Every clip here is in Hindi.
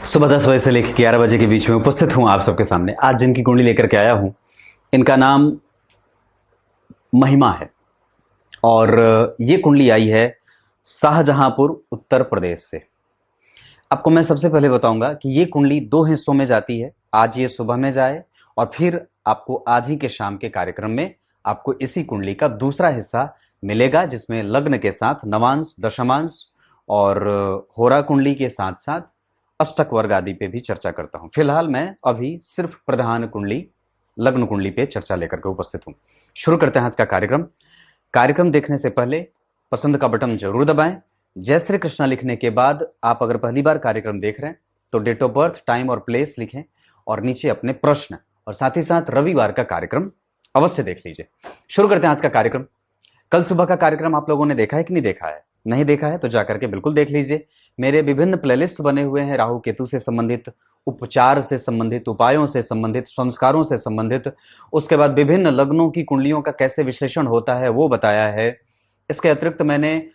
सुबह 10 बजे से लेकर 11 बजे के बीच में उपस्थित हूं आप सबके सामने। आज जिनकी कुंडली लेकर के आया हूं, इनका नाम महिमा है और ये कुंडली आई है शाहजहांपुर उत्तर प्रदेश से। आपको मैं सबसे पहले बताऊंगा कि ये कुंडली 2 हिस्सों में जाती है। आज ये सुबह में जाए और फिर आपको आज ही के शाम के कार्यक्रम में आपको इसी कुंडली का दूसरा हिस्सा मिलेगा, जिसमें लग्न के साथ नवांश, दशमांश और होरा कुंडली के साथ साथ अष्टक वर्ग आदि पे भी चर्चा करता हूं। फिलहाल मैं अभी सिर्फ प्रधान कुंडली, लग्न कुंडली पे चर्चा लेकर के उपस्थित हूं। शुरू करते हैं आज का कार्यक्रम देखने से पहले पसंद का बटन जरूर दबाएं। जय श्री कृष्णा लिखने के बाद आप अगर पहली बार कार्यक्रम देख रहे हैं तो डेट ऑफ बर्थ, टाइम और प्लेस लिखें और नीचे अपने प्रश्न और साथ ही साथ रविवार का कार्यक्रम अवश्य देख लीजिए। शुरू करते हैं आज का कार्यक्रम। कल सुबह का कार्यक्रम आप लोगों ने देखा है कि नहीं देखा है? नहीं देखा है तो जाकर के बिल्कुल देख लीजिए। मेरे विभिन्न प्लेलिस्ट बने हुए हैं, राहु केतु से संबंधित, उपचार से संबंधित, उपायों से संबंधित, संस्कारों से संबंधित, उसके बाद विभिन्न लग्नों की कुंडलियों का कैसे विश्लेषण होता है वो बताया है। इसके अतिरिक्त मैंने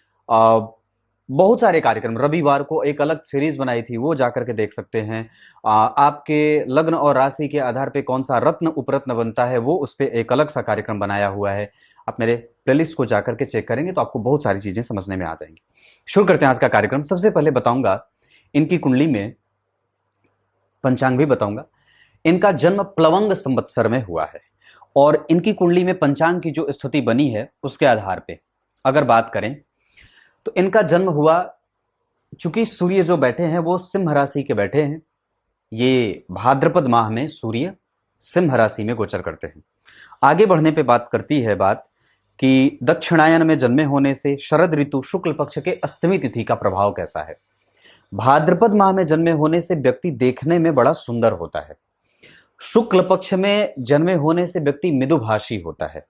बहुत सारे कार्यक्रम, रविवार को एक अलग सीरीज बनाई थी, वो जाकर के देख सकते हैं। आपके लग्न और राशि के आधार पे कौन सा रत्न उपरत्न बनता है वो उस पर एक अलग सा कार्यक्रम बनाया हुआ है। आप मेरे प्लेलिस्ट को जाकर के चेक करेंगे तो आपको बहुत सारी चीजें समझने में आ जाएंगी। शुरू करते हैं आज का कार्यक्रम। सबसे पहले बताऊंगा इनकी कुंडली में पंचांग भी बताऊंगा। इनका जन्म प्लवंग संवत्सर में हुआ है और इनकी कुंडली में पंचांग की जो स्थिति बनी है उसके आधार पे अगर बात करें तो इनका जन्म हुआ, चूंकि सूर्य जो बैठे हैं वो सिंह राशि के बैठे हैं। ये भाद्रपद माह में सूर्य सिंह राशि में गोचर करते हैं। आगे बढ़ने पे बात करती है बात कि दक्षिणायन में जन्मे होने से शरद ऋतु शुक्ल पक्ष के अष्टमी तिथि का प्रभाव कैसा है। भाद्रपद माह में जन्मे होने से व्यक्ति देखने में बड़ा सुंदर होता है। शुक्ल पक्ष में जन्मे होने से व्यक्ति मृदुभाषी होता है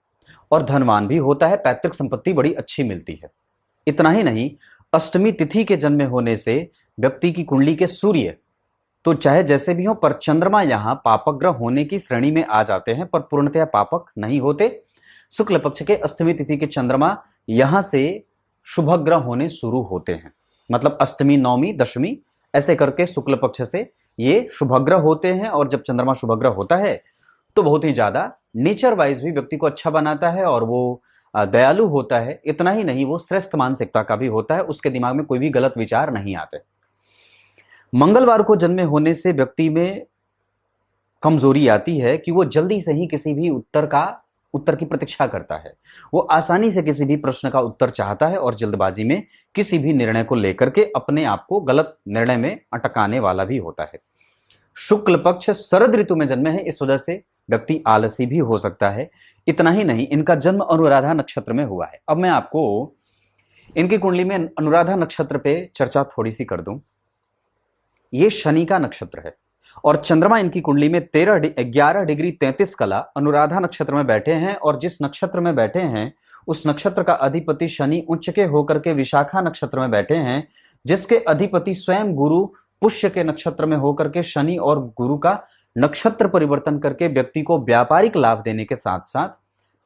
और धनवान भी होता है। पैतृक संपत्ति बड़ी अच्छी मिलती है। इतना ही नहीं, अष्टमी तिथि के जन्मे होने से व्यक्ति की कुंडली के सूर्य तो चाहे जैसे भी हो पर चंद्रमा यहां पापक ग्रह होने की श्रेणी में आ जाते हैं, पर पूर्णतया पापक नहीं होते। शुक्ल पक्ष के अष्टमी तिथि के चंद्रमा यहां से शुभ ग्रह होने शुरू होते हैं। मतलब अष्टमी, नवमी, दशमी ऐसे करके शुक्ल पक्ष से ये शुभ ग्रह होते हैं और जब चंद्रमा शुभ ग्रह होता है तो बहुत ही ज्यादा नेचर वाइज भी व्यक्ति को अच्छा बनाता है और वो दयालु होता है। इतना ही नहीं, वो श्रेष्ठ मानसिकता का भी होता है। उसके दिमाग में कोई भी गलत विचार नहीं आते। मंगलवार को जन्मे होने से व्यक्ति में कमजोरी आती है कि वो जल्दी से ही किसी भी उत्तर की प्रतीक्षा करता है। वो आसानी से किसी भी प्रश्न का उत्तर चाहता है और जल्दबाजी में किसी भी निर्णय को लेकर के अपने आप को गलत निर्णय में अटकाने वाला भी होता है। शुक्ल पक्ष शरद ऋतु में जन्मे हैं, इस वजह से व्यक्ति आलसी भी हो सकता है। इतना ही नहीं, इनका जन्म अनुराधा नक्षत्र में हुआ है। अब मैं आपको इनकी कुंडली में अनुराधा नक्षत्र पे चर्चा थोड़ी सी कर दूं। ये शनि का नक्षत्र है और चंद्रमा इनकी कुंडली में 11 डिग्री 33 कला अनुराधा नक्षत्र में बैठे हैं और जिस नक्षत्र में बैठे हैं उस नक्षत्र का अधिपति शनि उच्च के होकर के विशाखा नक्षत्र में बैठे हैं, जिसके अधिपति स्वयं गुरु पुष्य के नक्षत्र में होकर के शनि और गुरु का नक्षत्र परिवर्तन करके व्यक्ति को व्यापारिक लाभ देने के साथ साथ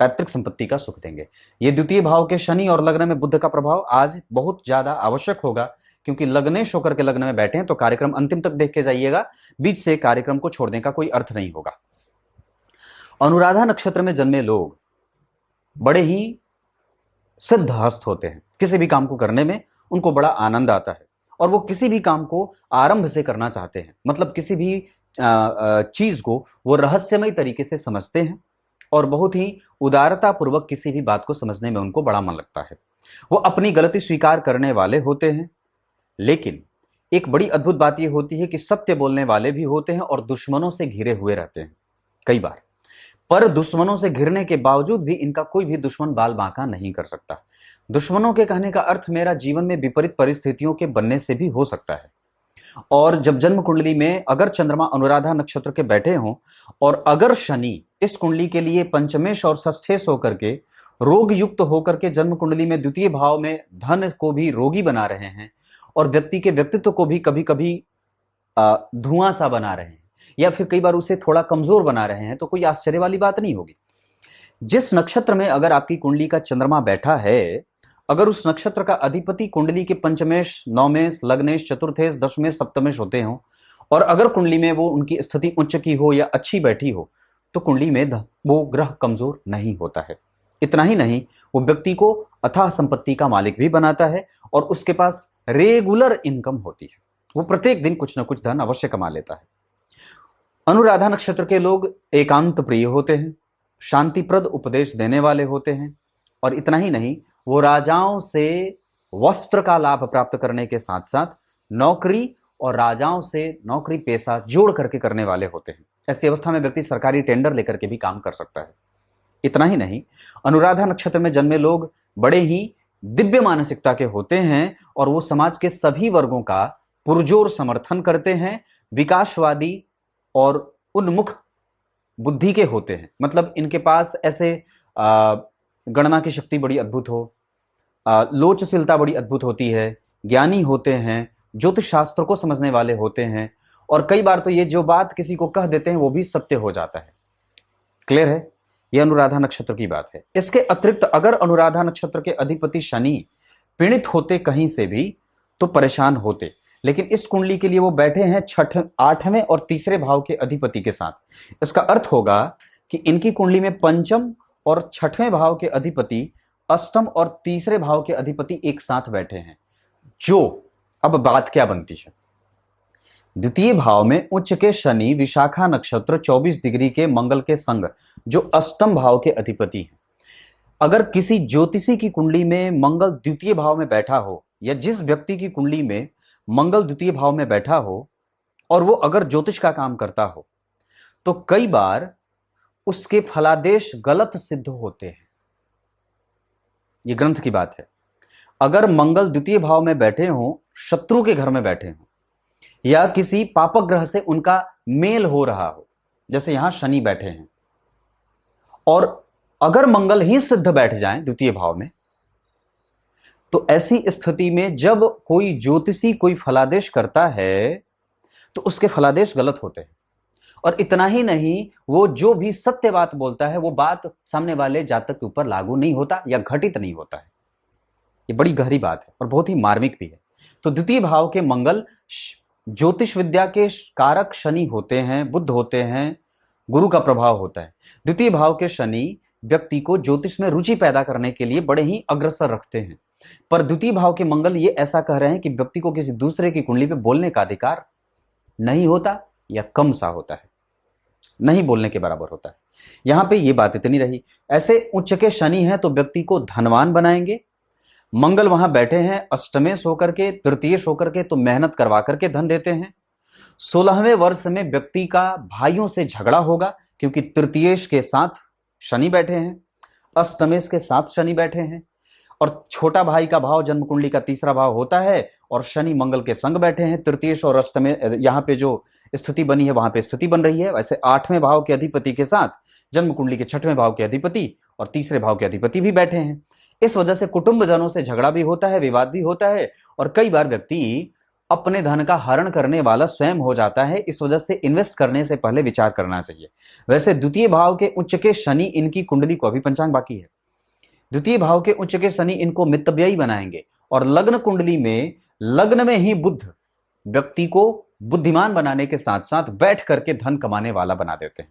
पैतृक संपत्ति का सुख देंगे। ये द्वितीय भाव के शनि और लग्न में बुध का प्रभाव आज बहुत ज्यादा आवश्यक होगा, क्योंकि लग्नेश होकर के लग्न में बैठे हैं। तो कार्यक्रम अंतिम तक देख के जाइएगा, बीच से कार्यक्रम को छोड़ने का कोई अर्थ नहीं होगा। अनुराधा नक्षत्र में जन्मे लोग बड़े ही सिद्धहस्त होते हैं। किसी भी काम को करने में उनको बड़ा आनंद आता है और वो किसी भी काम को आरंभ से करना चाहते हैं। मतलब किसी भी चीज को वो रहस्यमय तरीके से समझते हैं और बहुत ही उदारता पूर्वक किसी भी बात को समझने में उनको बड़ा मन लगता है। वो अपनी गलती स्वीकार करने वाले होते हैं, लेकिन एक बड़ी अद्भुत बात यह होती है कि सत्य बोलने वाले भी होते हैं और दुश्मनों से घिरे हुए रहते हैं कई बार। पर दुश्मनों से घिरने के बावजूद भी इनका कोई भी दुश्मन बाल बांका नहीं कर सकता। दुश्मनों के कहने का अर्थ मेरा जीवन में विपरीत परिस्थितियों के बनने से भी हो सकता है। और जब जन्म कुंडली में अगर चंद्रमा अनुराधा नक्षत्र के बैठे हों और अगर शनि इस कुंडली के लिए पंचमेश और षष्ठेश होकर के रोग युक्त होकर के जन्म कुंडली में द्वितीय भाव में धन को भी रोगी बना रहे हैं और व्यक्ति के व्यक्तित्व को भी कभी कभी धुआं सा बना रहे हैं या फिर कई बार उसे थोड़ा कमजोर बना रहे हैं, तो कोई आश्चर्य वाली बात नहीं होगी। जिस नक्षत्र में अगर आपकी कुंडली का चंद्रमा बैठा है, अगर उस नक्षत्र का अधिपति कुंडली के पंचमेश, नौमेश, लग्नेश, चतुर्थेश, दशमेश, सप्तमेश होते हों और अगर कुंडली में वो उनकी स्थिति उच्च की हो या अच्छी बैठी हो तो कुंडली में वो ग्रह कमजोर नहीं होता है। इतना ही नहीं, वो व्यक्ति को अथाह संपत्ति का मालिक भी बनाता है और उसके पास रेगुलर इनकम होती है। वो प्रत्येक दिन कुछ ना कुछ धन अवश्य कमा लेता है। अनुराधा नक्षत्र के लोग एकांत प्रिय होते हैं, शांतिप्रद उपदेश देने वाले होते हैं और इतना ही नहीं, वो राजाओं से वस्त्र का लाभ प्राप्त करने के साथ साथ नौकरी और राजाओं से नौकरी पेशा जोड़ करके करने वाले होते हैं। ऐसी अवस्था में व्यक्ति सरकारी टेंडर लेकर के भी काम कर सकता है। इतना ही नहीं, अनुराधा नक्षत्र में जन्मे लोग बड़े ही दिव्य मानसिकता के होते हैं और वो समाज के सभी वर्गों का पुरजोर समर्थन करते हैं, विकासवादी और उन्मुख बुद्धि के होते हैं। मतलब इनके पास ऐसे गणना की शक्ति बड़ी अद्भुत हो, लोचशीलता बड़ी अद्भुत होती है, ज्ञानी होते हैं, ज्योतिष शास्त्र को समझने वाले होते हैं और कई बार तो ये जो बात किसी को कह देते हैं वो भी सत्य हो जाता है। क्लियर है? यह अनुराधा नक्षत्र की बात है। इसके अतिरिक्त अगर अनुराधा नक्षत्र के अधिपति शनि पीड़ित होते कहीं से भी तो परेशान होते, लेकिन इस कुंडली के लिए वो बैठे हैं 8वें और 3रे भाव के अधिपति के साथ। इसका अर्थ होगा कि इनकी कुंडली में 5म और 6वें भाव के अधिपति, 8म और 3रे भाव के अधिपति एक साथ बैठे हैं। जो अब बात क्या बनती है, द्वितीय भाव में उच्च के शनि विशाखा नक्षत्र 24 डिग्री के मंगल के संग जो 8म भाव के अधिपति हैं। अगर किसी ज्योतिषी की कुंडली में मंगल द्वितीय भाव में बैठा हो या जिस व्यक्ति की कुंडली में मंगल द्वितीय भाव में बैठा हो और वो अगर ज्योतिष का काम करता हो तो कई बार उसके फलादेश गलत सिद्ध होते हैं। ये ग्रंथ की बात है। अगर मंगल द्वितीय भाव में बैठे हों, शत्रु के घर में बैठे हों या किसी पापक ग्रह से उनका मेल हो रहा हो, जैसे यहां शनि बैठे हैं, और अगर मंगल ही सिद्ध बैठ जाए द्वितीय भाव में, तो ऐसी स्थिति में जब कोई ज्योतिषी कोई फलादेश करता है तो उसके फलादेश गलत होते हैं। और इतना ही नहीं, वो जो भी सत्य बात बोलता है वो बात सामने वाले जातक के ऊपर लागू नहीं होता या घटित नहीं होता है। ये बड़ी गहरी बात है और बहुत ही मार्मिक भी है। तो द्वितीय भाव के मंगल ज्योतिष विद्या के कारक शनि होते हैं, बुध होते हैं, गुरु का प्रभाव होता है। द्वितीय भाव के शनि व्यक्ति को ज्योतिष में रुचि पैदा करने के लिए बड़े ही अग्रसर रखते हैं, पर द्वितीय भाव के मंगल ये ऐसा कह रहे हैं कि व्यक्ति को किसी दूसरे की कुंडली पे बोलने का अधिकार नहीं होता या कम सा होता है, नहीं बोलने के बराबर होता है। यहां पे ये बात इतनी रही। ऐसे उच्च के शनि हैं तो व्यक्ति को धनवान बनाएंगे। मंगल वहां बैठे हैं अष्टमेश होकर के, तृतीयेश होकर के, तो मेहनत करवा करके धन देते हैं। 16वें वर्ष में व्यक्ति का भाइयों से झगड़ा होगा क्योंकि तृतीयेश के साथ शनि बैठे हैं, अष्टमेश के साथ शनि बैठे हैं और छोटा भाई का भाव जन्म कुंडली का 3रा भाव होता है और शनि मंगल के संग बैठे हैं। तृतीयेश और अष्टमेश यहाँ पे जो स्थिति बनी है वहां पे स्थिति बन रही है। वैसे 8वें भाव के अधिपति के साथ जन्म कुंडली के 6वें भाव के अधिपति और 3रे भाव के अधिपति भी बैठे हैं। इस वजह से कुटुंब जनों से झगड़ा भी होता है, विवाद भी होता है और कई बार व्यक्ति अपने धन का हरण करने वाला स्वयं हो जाता है। इस वजह से इन्वेस्ट करने से पहले विचार करना चाहिए। वैसे द्वितीय भाव के उच्च के शनि इनकी कुंडली को, अभी पंचांग बाकी है, द्वितीय भाव के उच्च के शनि इनको मितव्ययी बनाएंगे और लग्न कुंडली में लग्न में ही बुध व्यक्ति को बुद्धिमान बनाने के साथ साथ बैठ करके धन कमाने वाला बना देते हैं।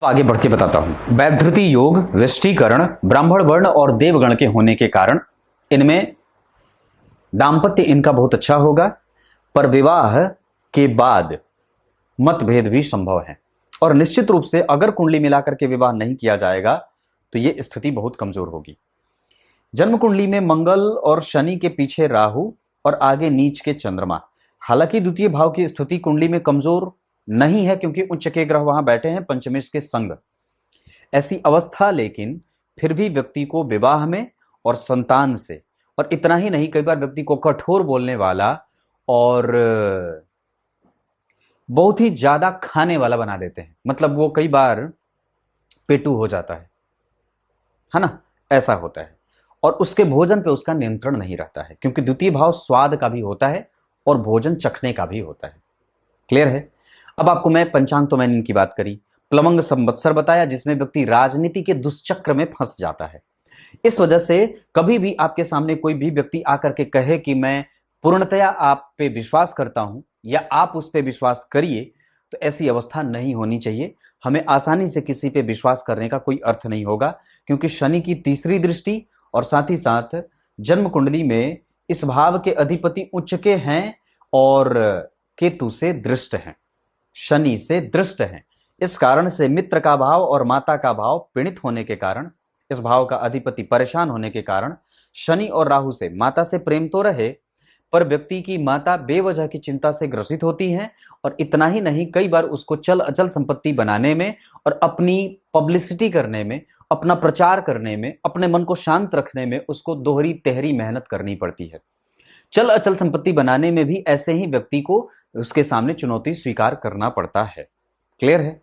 तो आगे बढ़ के बताता हूं। वैधृति योग, वृष्टिकरण, ब्राह्मण वर्ण और देवगण के होने के कारण इनमें दाम्पत्य इनका बहुत अच्छा होगा, पर विवाह के बाद मतभेद भी संभव है और निश्चित रूप से अगर कुंडली मिलाकर के विवाह नहीं किया जाएगा तो ये स्थिति बहुत कमजोर होगी। जन्म कुंडली में मंगल और शनि के पीछे राहु और आगे नीच के चंद्रमा। हालांकि द्वितीय भाव की स्थिति कुंडली में कमजोर नहीं है क्योंकि उच्च के ग्रह वहां बैठे हैं पंचमेश के संग। ऐसी अवस्था लेकिन फिर भी व्यक्ति को विवाह में और संतान से, और इतना ही नहीं, कई बार व्यक्ति को कठोर बोलने वाला और बहुत ही ज्यादा खाने वाला बना देते हैं। मतलब वो कई बार पेटू हो जाता है ना, ऐसा होता है और उसके भोजन पे उसका नियंत्रण नहीं रहता है क्योंकि द्वितीय भाव स्वाद का भी होता है और भोजन चखने का भी होता है। क्लियर है? अब आपको मैं पंचांग तो मैंने इनकी बात करी, प्लवंग संवत्सर बताया जिसमें व्यक्ति राजनीति के दुष्चक्र में फंस जाता है। इस वजह से कभी भी आपके सामने कोई भी व्यक्ति आकर के कहे कि मैं पूर्णतया आप पे विश्वास करता हूं या आप उस पर विश्वास करिए, तो ऐसी अवस्था नहीं होनी चाहिए। हमें आसानी से किसी पे विश्वास करने का कोई अर्थ नहीं होगा, क्योंकि शनि की तीसरी दृष्टि और साथ ही साथ जन्म कुंडली में इस भाव के अधिपति उच्च के हैं और केतु से दृष्ट हैं, शनि से दृष्ट हैं। इस कारण से मित्र का भाव और माता का भाव पीड़ित होने के कारण, इस भाव का अधिपति परेशान होने के कारण शनि और राहु से माता से प्रेम तो रहे, पर व्यक्ति की माता बेवजह की चिंता से ग्रसित होती हैं। और इतना ही नहीं, कई बार उसको चल अचल संपत्ति बनाने में और अपनी पब्लिसिटी करने में, अपना प्रचार करने में, अपने मन को शांत रखने में उसको दोहरी तेहरी मेहनत करनी पड़ती है। चल अचल संपत्ति बनाने में भी ऐसे ही व्यक्ति को उसके सामने चुनौती स्वीकार करना पड़ता है। क्लियर है?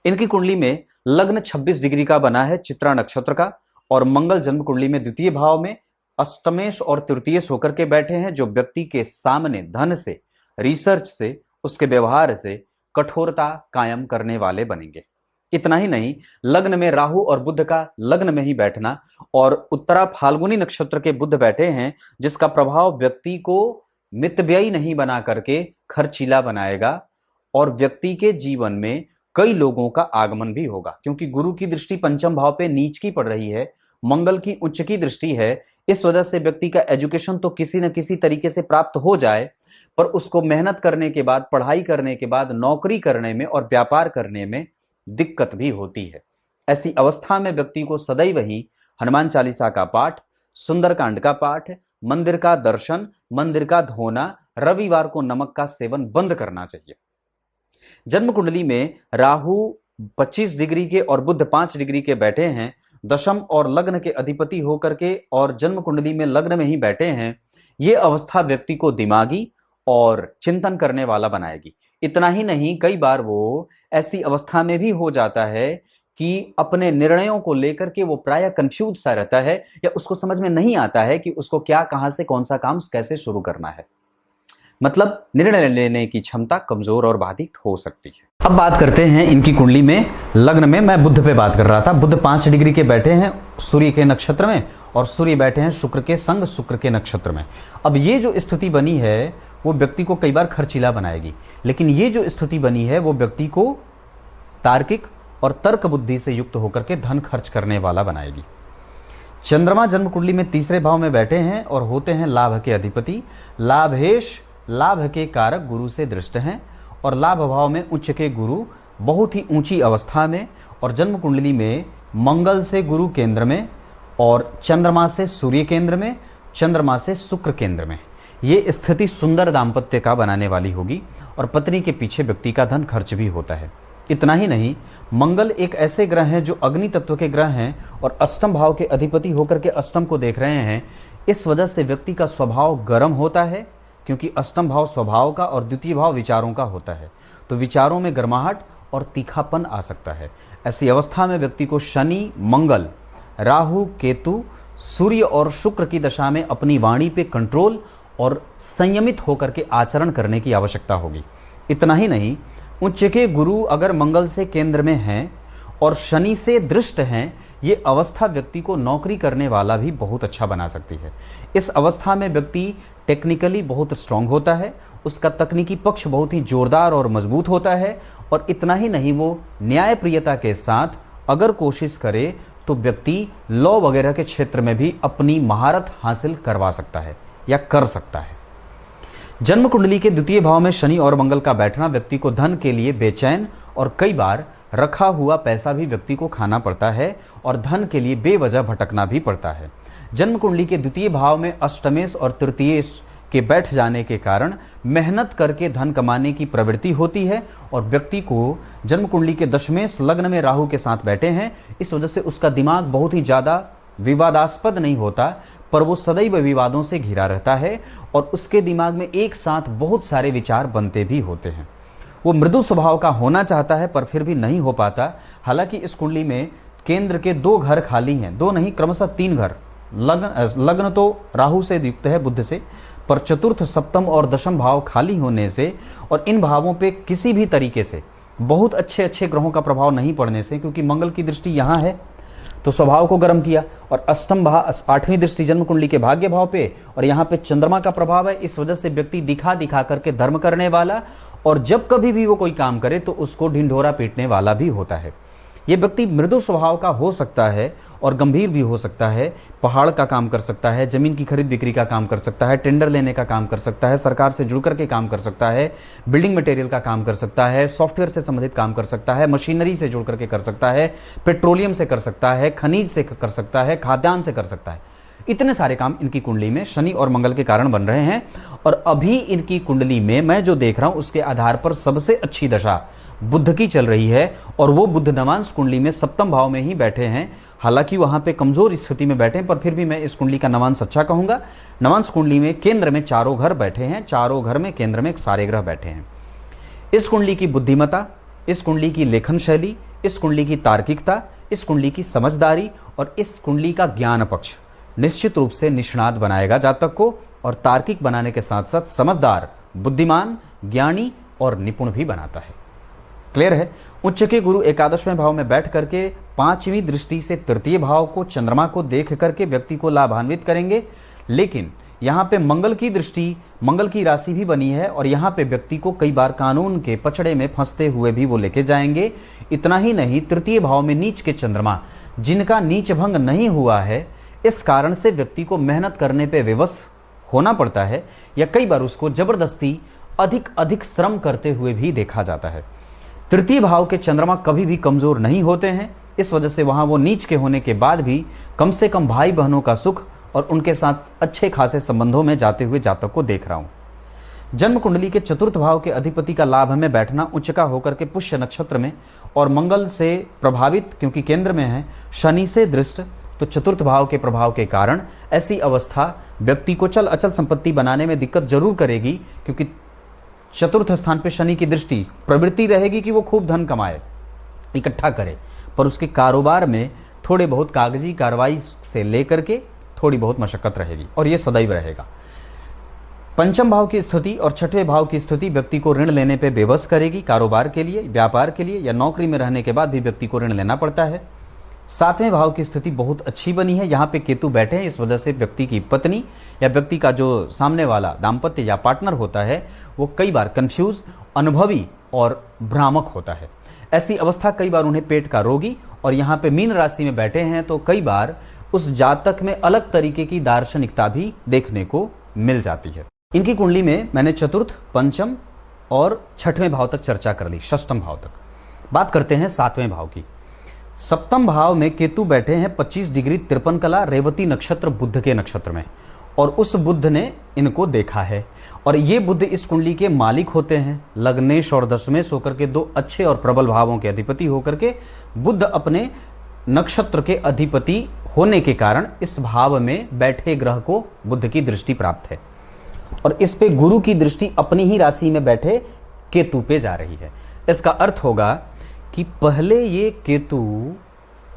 इनकी कुंडली में लग्न 26 डिग्री का बना है चित्रा नक्षत्र का, और मंगल जन्म कुंडली में द्वितीय भाव में अष्टमेश और तृतीयेश होकर के बैठे हैं, जो व्यक्ति के सामने धन से, रिसर्च से, उसके व्यवहार से कठोरता कायम करने वाले बनेंगे। इतना ही नहीं, लग्न में राहु और बुध का लग्न में ही बैठना और उत्तरा फाल्गुनी नक्षत्र के बुध बैठे हैं, जिसका प्रभाव व्यक्ति को मितव्ययी नहीं बना करके खर्चीला बनाएगा और व्यक्ति के जीवन में कई लोगों का आगमन भी होगा। क्योंकि गुरु की दृष्टि पंचम भाव पे नीच की पड़ रही है, मंगल की उच्च की दृष्टि है। इस वजह से व्यक्ति का एजुकेशन तो किसी न किसी तरीके से प्राप्त हो जाए, पर उसको मेहनत करने के बाद, पढ़ाई करने के बाद नौकरी करने में और व्यापार करने में दिक्कत भी होती है। ऐसी अवस्था में व्यक्ति को सदैव ही हनुमान चालीसा का पाठ, सुंदरकांड का पाठ, मंदिर का दर्शन, मंदिर का धोना, रविवार को नमक का सेवन बंद करना चाहिए। जन्म कुंडली में राहु 25 डिग्री के और बुध 5 डिग्री के बैठे हैं, दशम और लग्न के अधिपति होकर के, और जन्म कुंडली में लग्न में ही बैठे हैं। ये अवस्था व्यक्ति को दिमागी और चिंतन करने वाला बनाएगी। इतना ही नहीं, कई बार वो ऐसी अवस्था में भी हो जाता है कि अपने निर्णयों को लेकर के वो प्रायः कंफ्यूज सा रहता है, या उसको समझ में नहीं आता है कि उसको क्या, कहां से, कौन सा काम कैसे शुरू करना है। मतलब निर्णय लेने की क्षमता कमजोर और बाधित हो सकती है। अब बात करते हैं इनकी कुंडली में लग्न में, मैं बुध पे बात कर रहा था। बुध 5 डिग्री के बैठे हैं सूर्य के नक्षत्र में, और सूर्य बैठे हैं शुक्र के संग, शुक्र के नक्षत्र में। अब ये जो स्थिति बनी है वो व्यक्ति को कई बार खर्चीला बनाएगी, लेकिन ये जो स्थिति बनी है वो व्यक्ति को तार्किक और तर्क बुद्धि से युक्त होकर के धन खर्च करने वाला बनाएगी। चंद्रमा जन्म कुंडली में तीसरे भाव में बैठे हैं और होते हैं लाभ के अधिपति। लाभेश लाभ के कारक गुरु से दृष्ट हैं, और लाभ भाव में उच्च के गुरु बहुत ही ऊंची अवस्था में, और जन्म कुंडली में मंगल से गुरु केंद्र में, और चंद्रमा से सूर्य केंद्र में, चंद्रमा से शुक्र केंद्र में। ये स्थिति सुंदर दाम्पत्य का बनाने वाली होगी, और पत्नी के पीछे व्यक्ति का धन खर्च भी होता है। इतना ही नहीं, मंगल एक ऐसे ग्रह हैं जो अग्नि तत्व के ग्रह हैं और अष्टम भाव के अधिपति होकर के अष्टम को देख रहे हैं। इस वजह से व्यक्ति का स्वभाव गर्म होता है, क्योंकि अष्टम भाव स्वभाव का और द्वितीय भाव विचारों का होता है, तो विचारों में गर्माहट और तीखापन आ सकता है। ऐसी अवस्था में व्यक्ति को शनि, मंगल, राहु, केतु, सूर्य और शुक्र की दशा में अपनी वाणी पे कंट्रोल और संयमित होकर के आचरण करने की आवश्यकता होगी। इतना ही नहीं, उच्च के गुरु अगर मंगल से केंद्र में हैं और शनि से दृष्ट हैं, ये अवस्था व्यक्ति को नौकरी करने वाला भी बहुत अच्छा बना सकती है। इस अवस्था में व्यक्ति टेक्निकली बहुत स्ट्रांग होता है, उसका तकनीकी पक्ष बहुत ही जोरदार और मजबूत होता है, और इतना ही नहीं, वो न्यायप्रियता के साथ अगर कोशिश करे तो व्यक्ति लॉ वगैरह के क्षेत्र में भी अपनी महारत हासिल करवा सकता है या कर सकता है। जन्म कुंडली के द्वितीय भाव में शनि और मंगल का बैठना व्यक्ति को धन के लिए बेचैन और कई बार रखा हुआ पैसा भी व्यक्ति को खाना पड़ता है, और धन के लिए बेवजह भटकना भी पड़ता है। जन्म कुंडली के द्वितीय भाव में अष्टमेश और तृतीयेश के बैठ जाने के कारण मेहनत करके धन कमाने की प्रवृत्ति होती है, और व्यक्ति को जन्म कुंडली के दशमेश लग्न में राहु के साथ बैठे हैं। इस वजह से उसका दिमाग बहुत ही ज़्यादा विवादास्पद नहीं होता, पर वो सदैव विवादों से घिरा रहता है, और उसके दिमाग में एक साथ बहुत सारे विचार बनते भी होते हैं। वो मृदु स्वभाव का होना चाहता है, पर फिर भी नहीं हो पाता। हालांकि इस कुंडली में केंद्र के 2 घर खाली हैं, 2 नहीं क्रमशः 3 घर। लग्न तो राहु से युक्त है, बुध से, पर चतुर्थ, सप्तम और दशम भाव खाली होने से और इन भावों पे किसी भी तरीके से बहुत अच्छे अच्छे ग्रहों का प्रभाव नहीं पड़ने से, क्योंकि मंगल की दृष्टि यहाँ है, तो स्वभाव को गर्म किया। और अष्टम भाव, 8वीं दृष्टि जन्म कुंडली के भाग्य भाव पे, और यहाँ पे चंद्रमा का प्रभाव है। इस वजह से व्यक्ति दिखा दिखा करके धर्म करने वाला, और जब कभी भी वो कोई काम करे तो उसको ढिंढोरा पीटने वाला भी होता है। ये व्यक्ति मृदु स्वभाव का हो सकता है और गंभीर भी हो सकता है। पहाड़ का काम कर सकता है, जमीन की खरीद बिक्री का काम कर सकता है, टेंडर लेने का काम कर सकता है, सरकार से जुड़ करके काम कर सकता है, बिल्डिंग मटेरियल का काम कर सकता है, सॉफ्टवेयर से संबंधित काम कर सकता है, मशीनरी से जुड़ करके कर सकता है, पेट्रोलियम से कर सकता है, खनिज से कर सकता है, खाद्यान्न से कर सकता है। इतने सारे काम इनकी कुंडली में शनि और मंगल के कारण बन रहे हैं। और अभी इनकी कुंडली में मैं जो देख रहा हूं उसके आधार पर सबसे अच्छी दशा बुध की चल रही है, और वो बुध नवांश कुंडली में सप्तम भाव में ही बैठे हैं। हालांकि वहां पे कमजोर स्थिति में बैठे हैं, पर फिर भी मैं इस कुंडली का नवांश अच्छा कहूंगा। नवांश कुंडली में केंद्र में चारों घर बैठे हैं, चारों घर में केंद्र में सारे ग्रह बैठे हैं। इस कुंडली की बुद्धिमत्ता, इस कुंडली की लेखन शैली, इस कुंडली की तार्किकता, इस कुंडली की समझदारी और इस कुंडली का ज्ञान पक्ष निश्चित रूप से निष्णात बनाएगा जातक को, और तार्किक बनाने के साथ साथ समझदार, बुद्धिमान, ज्ञानी और निपुण भी बनाता है। क्लियर है। उच्च के गुरु एकादशवें भाव में बैठ करके 5वीं दृष्टि से तृतीय भाव को, चंद्रमा को देख करके व्यक्ति को लाभान्वित करेंगे। लेकिन यहाँ पे मंगल की दृष्टि, मंगल की राशि भी बनी है, और यहाँ पे व्यक्ति को कई बार कानून के पचड़े में फंसते हुए भी वो लेके जाएंगे। इतना ही नहीं, तृतीय भाव में नीच के चंद्रमा, जिनका नीच भंग नहीं हुआ है, इस कारण से व्यक्ति को मेहनत करने पे विवश होना पड़ता है, या कई बार उसको जबरदस्ती अधिक श्रम करते हुए भी देखा जाता है। तृतीय भाव के चंद्रमा कभी भी कमजोर नहीं होते हैं। इस वजह से वहां वो नीच के होने के बाद भी कम से कम भाई बहनों का सुख और उनके साथ अच्छे खासे संबंधों में जाते हुए जातक को देख रहा हूं। जन्म कुंडली के चतुर्थ भाव के अधिपति का लाभ में बैठना उच्च का होकर के पुष्य नक्षत्र में, और मंगल से प्रभावित क्योंकि केंद्र में है, शनि से दृष्ट, तो चतुर्थ भाव के प्रभाव के कारण ऐसी अवस्था व्यक्ति को चल अचल संपत्ति बनाने में दिक्कत जरूर करेगी, क्योंकि चतुर्थ स्थान पे शनि की दृष्टि, प्रवृत्ति रहेगी कि वो खूब धन कमाए, इकट्ठा करे, पर उसके कारोबार में थोड़े बहुत कागजी कार्रवाई से लेकर के थोड़ी बहुत मशक्कत रहेगी, और ये सदैव रहेगा। पंचम भाव की स्थिति और छठवें भाव की स्थिति व्यक्ति को ऋण लेने पे बेबस करेगी, कारोबार के लिए, व्यापार के लिए, या नौकरी में रहने के बाद भी व्यक्ति को ऋण लेना पड़ता है। 7वें भाव की स्थिति बहुत अच्छी बनी है, यहाँ पे केतु बैठे हैं। इस वजह से व्यक्ति की पत्नी या व्यक्ति का जो सामने वाला दाम्पत्य या पार्टनर होता है वो कई बार कंफ्यूज, अनुभवी और भ्रामक होता है। ऐसी अवस्था कई बार उन्हें पेट का रोगी, और यहाँ पे मीन राशि में बैठे हैं तो कई बार उस जातक में अलग तरीके की दार्शनिकता भी देखने को मिल जाती है। इनकी कुंडली में मैंने चतुर्थ, पंचम और छठवें भाव तक चर्चा कर ली, षष्ठम भाव तक। बात करते हैं 7वें भाव की। सप्तम भाव में केतु बैठे हैं 25 डिग्री 53 कला रेवती नक्षत्र बुध के नक्षत्र में, और उस बुध ने इनको देखा है। और ये बुध इस कुंडली के मालिक होते हैं। लग्नेश और दशमेश होकर के दो अच्छे और प्रबल भावों के अधिपति होकर के बुध अपने नक्षत्र के अधिपति होने के कारण इस भाव में बैठे ग्रह को बुध की दृष्टि प्राप्त है, और इस पे गुरु की दृष्टि अपनी ही राशि में बैठे केतु पे जा रही है। इसका अर्थ होगा कि पहले ये केतु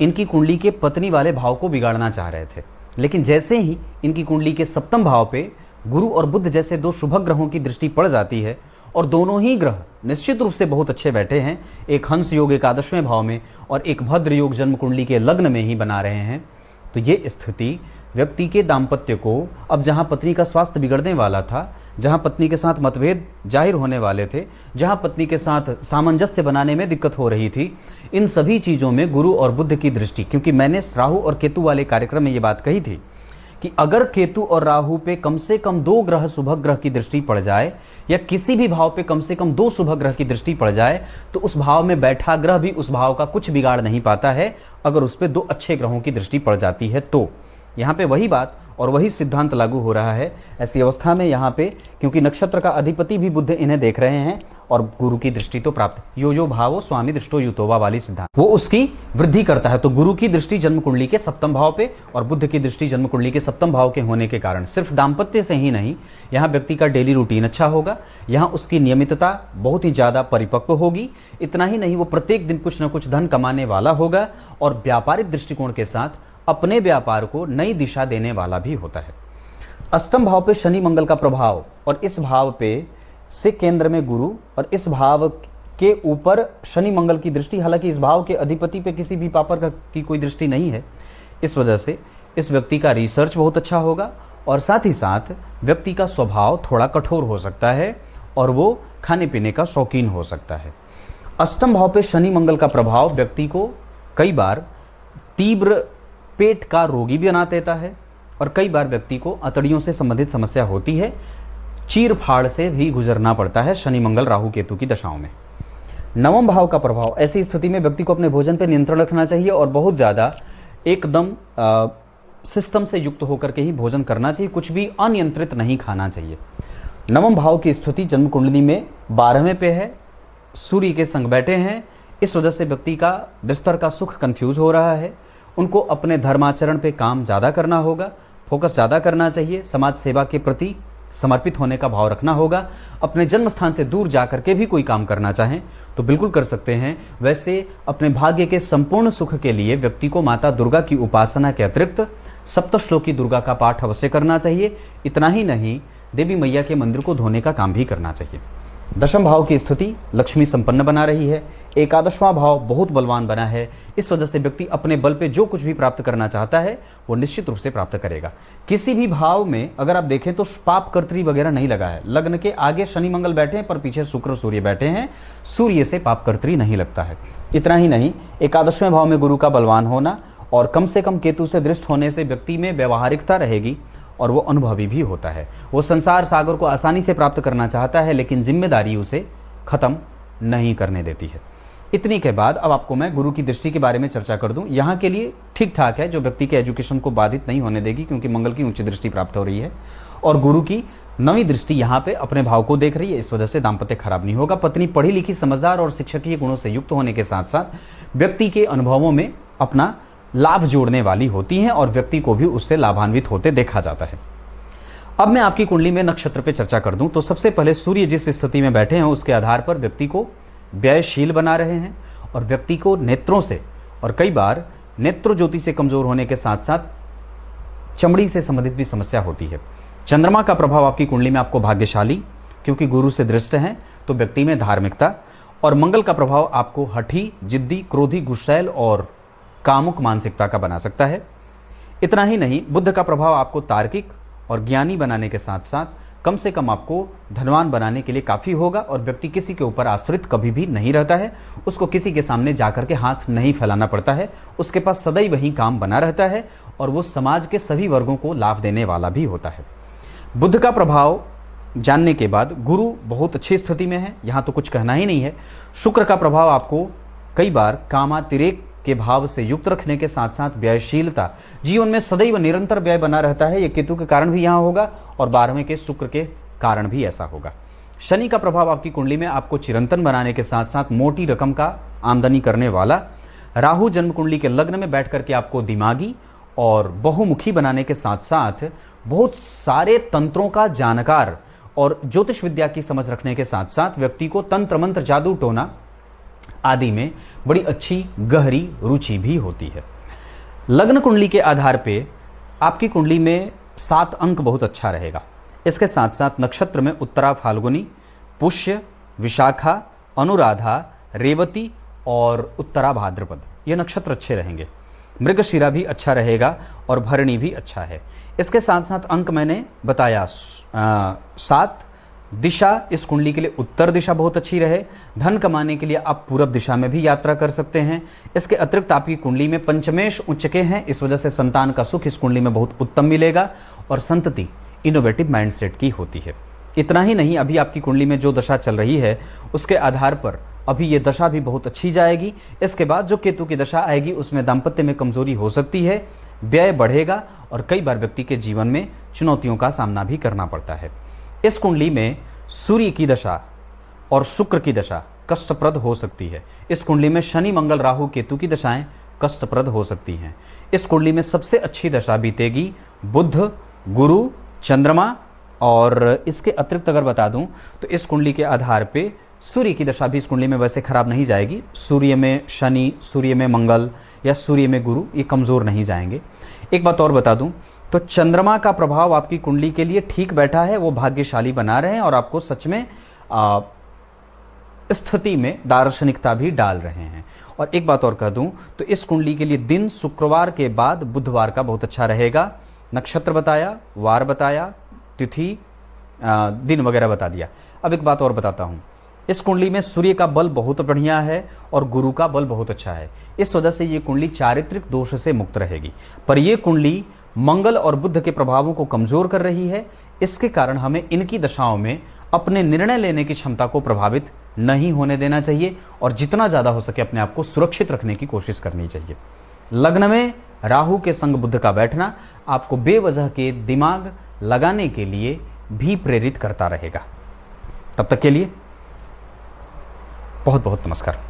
इनकी कुंडली के पत्नी वाले भाव को बिगाड़ना चाह रहे थे, लेकिन जैसे ही इनकी कुंडली के सप्तम भाव पे गुरु और बुध जैसे दो शुभ ग्रहों की दृष्टि पड़ जाती है, और दोनों ही ग्रह निश्चित रूप से बहुत अच्छे बैठे हैं, एक हंस योग 11वें भाव में और एक भद्र योग जन्म कुंडली के लग्न में ही बना रहे हैं, तो ये स्थिति व्यक्ति के दाम्पत्य को, अब जहां पत्नी का स्वास्थ्य बिगड़ने वाला था, जहां पत्नी के साथ मतभेद जाहिर होने वाले थे, जहां पत्नी के साथ सामंजस्य बनाने में दिक्कत हो रही थी, इन सभी चीज़ों में गुरु और बुध की दृष्टि, क्योंकि मैंने राहु और केतु वाले कार्यक्रम में ये बात कही थी कि अगर केतु और राहु पे कम से कम 2 ग्रह शुभ ग्रह की दृष्टि पड़ जाए, या किसी भी भाव पे कम से कम 2 शुभ ग्रह की दृष्टि पड़ जाए, तो उस भाव में बैठा ग्रह भी उस भाव का कुछ बिगाड़ नहीं पाता है, अगर उस पे 2 अच्छे ग्रहों की दृष्टि पड़ जाती है तो। यहाँ पे वही बात और वही सिद्धांत लागू हो रहा है। ऐसी अवस्था में यहाँ पे क्योंकि नक्षत्र का अधिपति भी बुध इन्हें देख रहे हैं और गुरु की दृष्टि तो प्राप्त, यो भावो स्वामी दृष्टो युतोवा वाली सिद्धांत वो उसकी वृद्धि करता है। तो गुरु की दृष्टि जन्म कुंडली के सप्तम भाव पे और बुध की दृष्टि जन्म कुंडली के सप्तम भाव के होने के कारण सिर्फ दाम्पत्य से ही नहीं, यहाँ व्यक्ति का डेली रूटीन अच्छा होगा, यहाँ उसकी नियमितता बहुत ही ज्यादा परिपक्व होगी। इतना ही नहीं, वो प्रत्येक दिन कुछ न कुछ धन कमाने वाला होगा और व्यापारिक दृष्टिकोण के साथ अपने व्यापार को नई दिशा देने वाला भी होता है। अष्टम भाव पे शनि मंगल का प्रभाव और इस भाव पे से केंद्र में गुरु और इस भाव के ऊपर शनि मंगल की दृष्टि, हालांकि इस भाव के अधिपति पे किसी भी पापर की कोई दृष्टि नहीं है, इस वजह से इस व्यक्ति का रिसर्च बहुत अच्छा होगा और साथ ही साथ व्यक्ति का स्वभाव थोड़ा कठोर हो सकता है और वो खाने पीने का शौकीन हो सकता है। अष्टम भाव पे शनि मंगल का प्रभाव व्यक्ति को कई बार तीव्र पेट का रोगी भी बना देता है और कई बार व्यक्ति को अतड़ियों से संबंधित समस्या होती है, चीर फाड़ से भी गुजरना पड़ता है शनि मंगल राहु केतु की दशाओं में। नवम भाव का प्रभाव, ऐसी स्थिति में व्यक्ति को अपने भोजन पर नियंत्रण रखना चाहिए और बहुत ज़्यादा एकदम सिस्टम से युक्त होकर के ही भोजन करना चाहिए, कुछ भी अनियंत्रित नहीं खाना चाहिए। नवम भाव की स्थिति जन्म कुंडली में 12वें पे है, सूर्य के संग बैठे हैं, इस वजह से व्यक्ति का बिस्तर का सुख कंफ्यूज हो रहा है। उनको अपने धर्माचरण पे काम ज़्यादा करना होगा, फोकस ज़्यादा करना चाहिए, समाज सेवा के प्रति समर्पित होने का भाव रखना होगा। अपने जन्म स्थान से दूर जाकर के भी कोई काम करना चाहें तो बिल्कुल कर सकते हैं। वैसे अपने भाग्य के संपूर्ण सुख के लिए व्यक्ति को माता दुर्गा की उपासना के अतिरिक्त सप्तश्लोकी दुर्गा का पाठ अवश्य करना चाहिए। इतना ही नहीं, देवी मैया के मंदिर को धोने का काम भी करना चाहिए। दशम भाव की स्थिति लक्ष्मी संपन्न बना रही है, एकादशवां भाव बहुत बलवान बना है, इस वजह से व्यक्ति अपने बल पे जो कुछ भी प्राप्त करना चाहता है वो निश्चित रूप से प्राप्त करेगा। किसी भी भाव में अगर आप देखें तो पाप कर्त्री वगैरह नहीं लगा है, लग्न के आगे शनि मंगल बैठे हैं पर पीछे शुक्र सूर्य बैठे हैं, सूर्य से पाप कर्त्री नहीं लगता है। इतना ही नहीं, एकादशवें भाव में गुरु का बलवान होना और कम से कम केतु से दृष्ट होने से व्यक्ति में व्यवहारिकता रहेगी और वो अनुभवी भी होता है। वो संसार सागर को आसानी से प्राप्त करना चाहता है लेकिन जिम्मेदारी उसे खत्म नहीं करने देती है। इतनी के बाद अब आपको मैं गुरु की दृष्टि के बारे में चर्चा कर दूं। यहाँ के लिए ठीक ठाक है, जो व्यक्ति के एजुकेशन को बाधित नहीं होने देगी, क्योंकि मंगल की उच्च दृष्टि प्राप्त हो रही है और गुरु की 9वीं दृष्टि यहाँ पे अपने भाव को देख रही है, इस वजह से दाम्पत्य खराब नहीं होगा। पत्नी पढ़ी लिखी, समझदार और शिक्षकीय गुणों से युक्त होने के साथ साथ व्यक्ति के अनुभवों में अपना लाभ जोड़ने वाली होती हैं और व्यक्ति को भी उससे लाभान्वित होते देखा जाता है। अब मैं आपकी कुंडली में नक्षत्र पे चर्चा कर दूं तो सबसे पहले सूर्य जिस स्थिति में बैठे हैं उसके आधार पर व्यक्ति को व्ययशील बना रहे हैं और व्यक्ति को नेत्रों से और कई बार नेत्र ज्योति से कमजोर होने के साथ साथ चमड़ी से संबंधित भी समस्या होती है। चंद्रमा का प्रभाव आपकी कुंडली में आपको भाग्यशाली, क्योंकि गुरु से दृष्ट हैं तो व्यक्ति में धार्मिकता, और मंगल का प्रभाव आपको हठी, जिद्दी, क्रोधी, गुस्सैल और कामुक मानसिकता का बना सकता है। इतना ही नहीं, बुध का प्रभाव आपको तार्किक और ज्ञानी बनाने के साथ साथ कम से कम आपको धनवान बनाने के लिए काफ़ी होगा और व्यक्ति किसी के ऊपर आश्रित कभी भी नहीं रहता है, उसको किसी के सामने जाकर के हाथ नहीं फैलाना पड़ता है, उसके पास सदैव वही काम बना रहता है और वो समाज के सभी वर्गों को लाभ देने वाला भी होता है। बुध का प्रभाव जानने के बाद गुरु बहुत अच्छी स्थिति में है, यहाँ तो कुछ कहना ही नहीं है। शुक्र का प्रभाव आपको कई बार कामातिरेक के भाव से युक्त रखने के साथ साथ व्ययशीलता, जीवन में सदैव निरंतर व्यय बना रहता है, ये केतु के कारण भी यहाँ होगा और 12वें के शुक्र के कारण भी ऐसा होगा। शनि का प्रभाव आपकी कुंडली में आपको चिरंतन बनाने के साथ साथ मोटी रकम का आमदनी करने वाला, राहु जन्म कुंडली के लग्न में बैठ करके आपको दिमागी और बहुमुखी बनाने के साथ साथ बहुत सारे तंत्रों का जानकार और ज्योतिष विद्या की समझ रखने के साथ साथ व्यक्ति को तंत्र मंत्र, जादू टोना आदि में बड़ी अच्छी गहरी रुचि भी होती है। लग्न कुंडली के आधार पे आपकी कुंडली में 7 अंक बहुत अच्छा रहेगा। इसके साथ साथ नक्षत्र में उत्तरा, फाल्गुनी, पुष्य, विशाखा, अनुराधा, रेवती और उत्तरा भाद्रपद, ये नक्षत्र अच्छे रहेंगे। मृगशिरा भी अच्छा रहेगा और भरणी भी अच्छा है। इसके साथ साथ अंक मैंने बताया 7। दिशा इस कुंडली के लिए उत्तर दिशा बहुत अच्छी रहे। धन कमाने के लिए आप पूरब दिशा में भी यात्रा कर सकते हैं। इसके अतिरिक्त आपकी कुंडली में पंचमेश उच्च के हैं, इस वजह से संतान का सुख इस कुंडली में बहुत उत्तम मिलेगा और संतति इनोवेटिव माइंडसेट की होती है। इतना ही नहीं, अभी आपकी कुंडली में जो दशा चल रही है उसके आधार पर अभी ये दशा भी बहुत अच्छी जाएगी। इसके बाद जो केतु की दशा आएगी उसमें दाम्पत्य में कमजोरी हो सकती है, व्यय बढ़ेगा और कई बार व्यक्ति के जीवन में चुनौतियों का सामना भी करना पड़ता है। इस कुंडली में सूर्य की दशा और शुक्र की दशा कष्टप्रद हो सकती है। इस कुंडली में शनि, मंगल, राहु, केतु की दशाएं कष्टप्रद हो सकती हैं। इस कुंडली में सबसे अच्छी दशा बीतेगी बुध, गुरु, चंद्रमा और इसके अतिरिक्त अगर बता दूं तो इस कुंडली के आधार पे सूर्य की दशा भी इस कुंडली में वैसे खराब नहीं जाएगी। सूर्य में शनि, सूर्य में मंगल या सूर्य में गुरु, ये कमजोर नहीं जाएंगे। एक बात और बता दूं तो चंद्रमा का प्रभाव आपकी कुंडली के लिए ठीक बैठा है, वो भाग्यशाली बना रहे हैं और आपको सच में स्थिति में दार्शनिकता भी डाल रहे हैं। और एक बात और कह दूं तो इस कुंडली के लिए दिन शुक्रवार के बाद बुधवार का बहुत अच्छा रहेगा। नक्षत्र बताया, वार बताया, तिथि दिन वगैरह बता दिया। अब एक बात और बताता हूं, इस कुंडली में सूर्य का बल बहुत बढ़िया है और गुरु का बल बहुत अच्छा है। इस वजह से ये कुंडली चारित्रिक दोष से मुक्त रहेगी। पर यह कुंडली मंगल और बुध के प्रभावों को कमजोर कर रही है। इसके कारण हमें इनकी दशाओं में अपने निर्णय लेने की क्षमता को प्रभावित नहीं होने देना चाहिए और जितना ज्यादा हो सके अपने आप को सुरक्षित रखने की कोशिश करनी चाहिए। लग्न में राहु के संग बुध का बैठना आपको बेवजह के दिमाग लगाने के लिए भी प्रेरित करता रहेगा। तब तक के लिए बहुत बहुत नमस्कार।